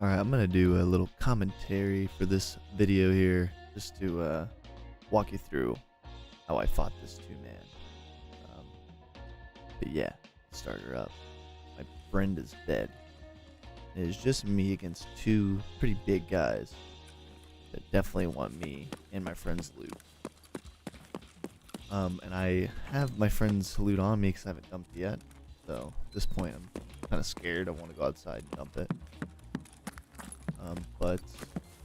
Alright, I'm gonna do a little commentary for this video here, just to walk you through how I fought this two-man. But yeah, start her up. My friend is dead. It is just me against two pretty big guys that definitely want me and my friend's loot. And I have my friend's loot on me because I haven't dumped it yet. So at this point, I'm kind of scared. I want to go outside and dump it. But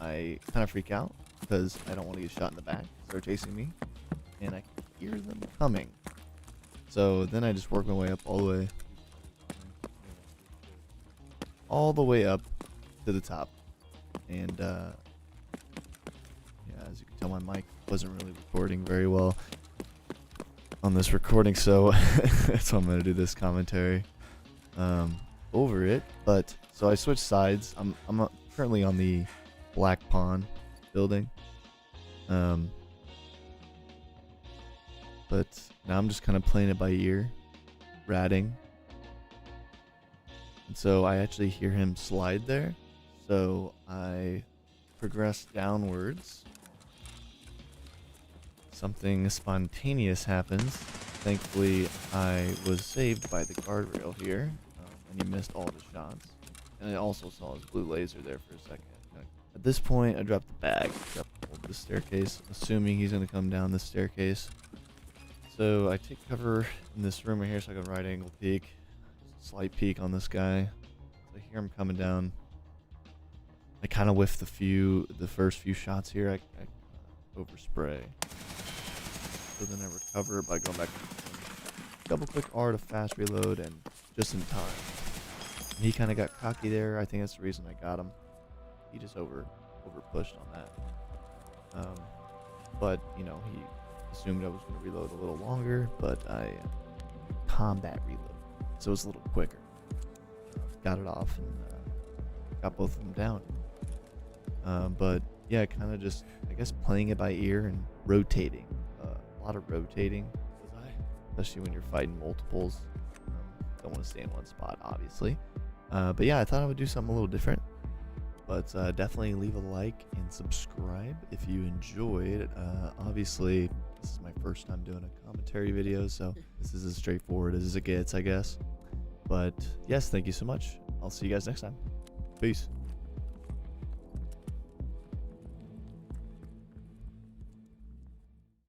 I kind of freak out because I don't want to get shot in the back. Start chasing me, and I can hear them coming. So then I just work my way up all the way up to the top. And yeah, as you can tell, my mic wasn't really recording very well on this recording, so that's why I'm gonna do this commentary over it. But so I switched sides. I'm currently on the black pawn building, but now I'm just kind of playing it by ear, ratting. And so I actually hear him slide there, so I progress downwards. Something spontaneous happens. Thankfully, I was saved by the guardrail here, and he missed all the shots. And I also saw his blue laser there for a second. At this point, I dropped the bag, up the staircase, assuming he's going to come down this staircase. So I take cover in this room right here so I can right angle peek. Just a slight peek on this guy. So I hear him coming down. I kind of whiff the first few shots here. I overspray. So then I recover by going back, double click R to fast reload, and just in time. And he kind of got cocky there. I think that's the reason I got him. He just over pushed on that. But you know, he assumed I was going to reload a little longer, but I combat reload, so it's a little quicker. Got it off and got both of them down. But yeah, kind of just, I guess, playing it by ear and rotating. A lot of rotating, especially when you're fighting multiples. Don't want to stay in one spot, obviously. But yeah, I thought I would do something a little different. But definitely leave a like and subscribe if you enjoyed. Obviously, this is my first time doing a commentary video, so this is as straightforward as it gets, I guess. But yes, thank you so much. I'll see you guys next time. Peace.